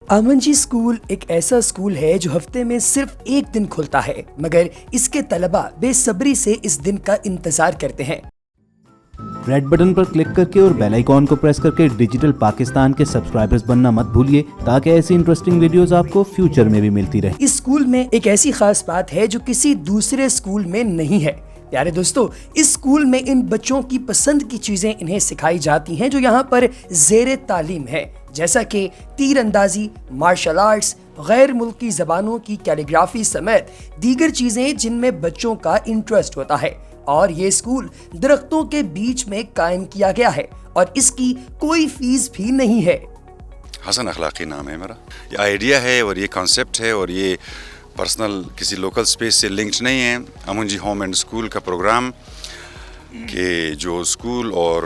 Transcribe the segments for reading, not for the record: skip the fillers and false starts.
امن جی اسکول ایک ایسا اسکول ہے جو ہفتے میں صرف ایک دن کھلتا ہے، مگر اس کے طلباء بے صبری سے اس دن کا انتظار کرتے ہیں۔ ریڈ بٹن پر کلک کر کے اور بیل آئیکن کو پریس کر کے ڈیجیٹل پاکستان کے سبسکرائبرز بننا مت بھولیے تاکہ ایسی انٹرسٹنگ ویڈیوز آپ کو فیوچر میں بھی ملتی رہے۔ اس اسکول میں ایک ایسی خاص بات ہے جو کسی دوسرے اسکول میں نہیں ہے۔ پیارے دوستو، اس اسکول میں ان بچوں کی پسند کی چیزیں انہیں سکھائی جاتی ہیں جو یہاں پر زیر تعلیم ہے، جیسا کہ تیر اندازی، مارشل آرٹس، غیر ملکی زبانوں کی کیلیگرافی سمیت دیگر چیزیں جن میں بچوں کا انٹرسٹ ہوتا ہے۔ اور یہ اسکول درختوں کے بیچ میں قائم کیا گیا ہے اور اس کی کوئی فیس بھی نہیں ہے۔ حسن اخلاقی نام ہے میرا۔ یہ آئیڈیا ہے اور یہ کانسیپٹ ہے اور یہ پرسنل کسی لوکل سپیس سے لنکڈ نہیں ہے۔ امن جی ہوم اینڈ اسکول کا پروگرام کہ جو اسکول اور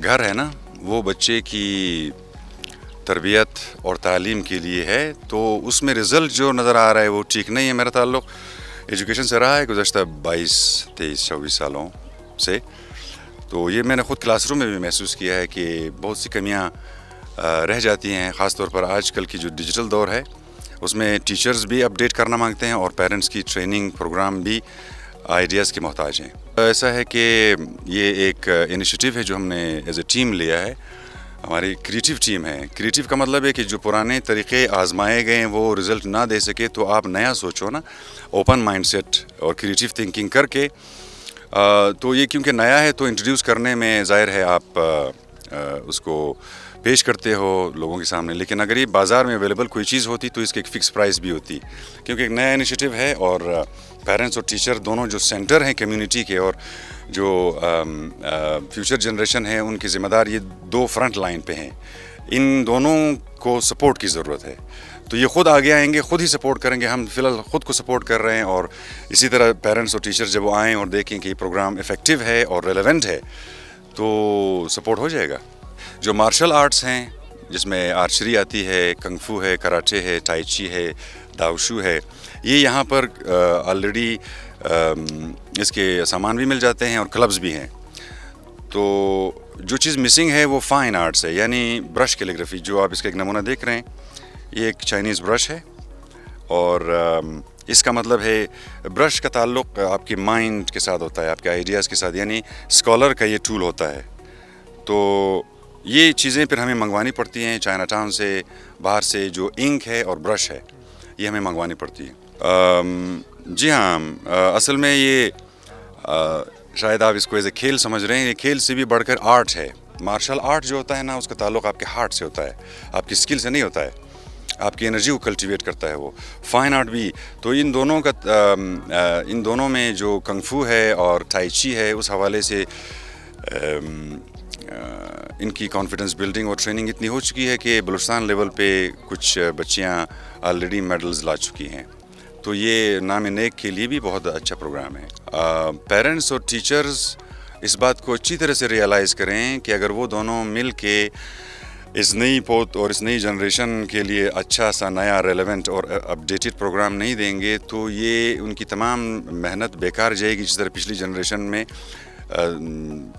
گھر ہے نا وہ بچے کی تربیت اور تعلیم کے لیے ہے، تو اس میں رزلٹ جو نظر آ رہا ہے وہ ٹھیک نہیں ہے۔ میرا تعلق ایجوکیشن سے رہا ہے گزشتہ 22 23 24 سالوں سے، تو یہ میں نے خود کلاس روم میں بھی محسوس کیا ہے کہ بہت سی کمیاں رہ جاتی ہیں، خاص طور پر آج کل کی جو ڈیجیٹل دور ہے اس میں ٹیچرز بھی اپڈیٹ کرنا مانگتے ہیں اور پیرنٹس کی ٹریننگ پروگرام بھی آئیڈیاز کے محتاج ہیں۔ ایسا ہے کہ یہ ایک انیشیٹو ہے جو ہم نے ایز اے ٹیم لیا ہے، ہماری کریٹیو ٹیم ہے۔ کریٹیو کا مطلب ہے کہ جو پرانے طریقے آزمائے گئے ہیں وہ رزلٹ نہ دے سکے تو آپ نیا سوچو نا، اوپن مائنڈ سیٹ اور کریٹیو تھنکنگ کر کے، تو یہ کیونکہ نیا ہے تو انٹروڈیوس کرنے میں ظاہر ہے آپ اس کو پیش کرتے ہو لوگوں کے سامنے، لیکن اگر یہ بازار میں اویلیبل کوئی چیز ہوتی تو اس کی ایک فکس پرائز بھی ہوتی، کیونکہ ایک نیا انیشیٹو ہے اور پیرنٹس اور ٹیچر دونوں جو سینٹر ہیں کمیونٹی کے اور جو فیوچر جنریشن ہے ان کی ذمہ دار یہ دو فرنٹ لائن پہ ہیں، ان دونوں کو سپورٹ کی ضرورت ہے۔ تو یہ خود آگے آئیں گے، خود ہی سپورٹ کریں گے، ہم فی الحال خود کو سپورٹ کر رہے ہیں، اور اسی طرح پیرنٹس اور ٹیچر جب وہ آئیں اور دیکھیں کہ یہ پروگرام افیکٹو ہے اور ریلیونٹ ہے تو سپورٹ ہو جائے گا۔ جو مارشل آرٹس ہیں جس میں آرچری آتی ہے، کنگ فو ہے، کراٹے ہے، ٹائی چی ہے، داوشو ہے، یہ یہاں پر آلریڈی اس کے سامان بھی مل جاتے ہیں اور کلبز بھی ہیں۔ تو جو چیز مسنگ ہے وہ فائن آرٹس ہے، یعنی برش کیلیگرافی، جو آپ اس کا ایک نمونہ دیکھ رہے ہیں، یہ ایک چائنیز برش ہے اور اس کا مطلب ہے برش کا تعلق آپ کے مائنڈ کے ساتھ ہوتا ہے، آپ کے آئیڈیاز کے ساتھ، یعنی اسکالر کا یہ ٹول ہوتا ہے۔ تو یہ چیزیں پھر ہمیں منگوانی پڑتی ہیں چائنا ٹاؤن سے، باہر سے، جو انک ہے اور برش ہے یہ ہمیں منگوانی پڑتی ہے۔ جی ہاں، اصل میں یہ شاید آپ اس کو ایز اے کھیل سمجھ رہے ہیں، یہ کھیل سے بھی بڑھ کر آرٹ ہے۔ مارشل آرٹ جو ہوتا ہے نا اس کا تعلق آپ کے ہارٹ سے ہوتا ہے، آپ کی اسکل سے نہیں ہوتا ہے، آپ کی انرجی کو کلٹیویٹ کرتا ہے وہ۔ فائن آرٹ بھی، تو ان دونوں میں جو کنگ فو ہے اور ٹائی چی ہے اس حوالے سے ان کی کانفیڈنس بلڈنگ اور ٹریننگ اتنی ہو چکی ہے کہ بلوچستان لیول پہ کچھ بچیاں آلریڈی میڈلز لا چکی ہیں، تو یہ نام نیک کے لیے بھی بہت اچھا پروگرام ہے۔ پیرنٹس اور ٹیچرز اس بات کو اچھی طرح سے ریئلائز کریں کہ اگر وہ دونوں مل کے اس نئی پوت اور اس نئی جنریشن کے لیے اچھا سا نیا ریلیونٹ اور اپڈیٹڈ پروگرام نہیں دیں گے تو یہ ان کی تمام محنت بیکار جائے گی، جس طرح پچھلی جنریشن میں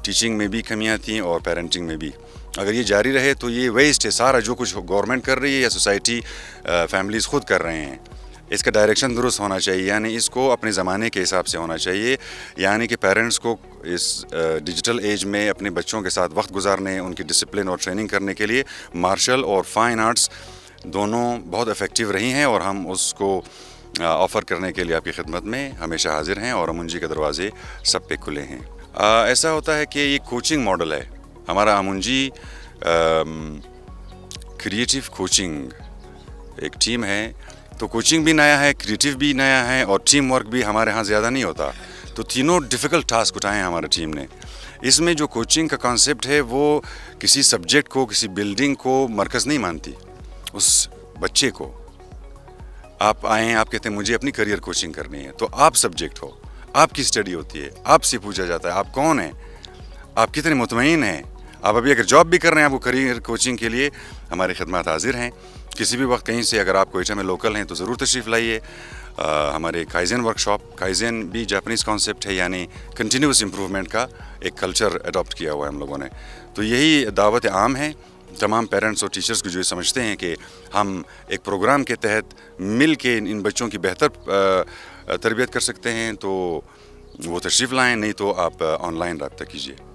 ٹیچنگ میں بھی کمیاں تھیں اور پیرنٹنگ میں بھی۔ اگر یہ جاری رہے تو یہ ویسٹ ہے سارا، جو کچھ گورنمنٹ کر رہی ہے یا سوسائٹی فیملیز خود کر رہے ہیں۔ اس کا ڈائریکشن درست ہونا چاہیے، یعنی اس کو اپنے زمانے کے حساب سے ہونا چاہیے، یعنی کہ پیرنٹس کو اس ڈیجیٹل ایج میں اپنے بچوں کے ساتھ وقت گزارنے، ان کی ڈسپلن اور ٹریننگ کرنے کے لیے مارشل اور فائن آرٹس دونوں بہت افیکٹو رہی ہیں، اور ہم اس کو آفر کرنے کے لیے آپ کی خدمت میں ہمیشہ حاضر ہیں، اور امن جی کے دروازے سب پہ کھلے ہیں۔ ایسا ہوتا ہے کہ یہ کوچنگ ماڈل ہے ہمارا امن جی کریٹیو کوچنگ ایک ٹیم ہے، تو کوچنگ بھی نیا ہے، کریٹیو بھی نیا ہے، اور ٹیم ورک بھی ہمارے ہاں زیادہ نہیں ہوتا، تو تینوں ڈیفیکلٹ ٹاسک اٹھائے ہیں ہمارے ٹیم نے۔ اس میں جو کوچنگ کا کانسیپٹ ہے وہ کسی سبجیکٹ کو، کسی بلڈنگ کو مرکز نہیں مانتی، اس بچے کو آپ آئیں، آپ کہتے ہیں مجھے اپنی کریئر کوچنگ کرنی ہے، تو آپ سبجیکٹ ہو، آپ کی اسٹڈی ہوتی ہے، آپ سے پوچھا جاتا ہے آپ کون ہیں، آپ کتنے مطمئن ہیں، آپ ابھی اگر جاب بھی کر رہے ہیں، آپ کو کریئر کوچنگ کے لیے ہماری خدمات حاضر ہیں۔ کسی بھی وقت کہیں سے اگر آپ کوئٹہ میں لوکل ہیں تو ضرور تشریف لائیے۔ ہمارے کائزن ورکشاپ، کائزن بھی جاپنیز کانسیپٹ ہے، یعنی کنٹینیوس امپروومنٹ کا ایک کلچر اڈاپٹ کیا ہوا ہے ہم لوگوں نے، تو یہی دعوت عام ہے تمام پیرنٹس اور ٹیچرس کو جو سمجھتے ہیں کہ ہم ایک پروگرام کے تحت مل کے ان بچوں کی بہتر تربیت کر سکتے ہیں تو وہ تشریف لائیں، نہیں تو آپ آن لائن رابطہ کیجیے.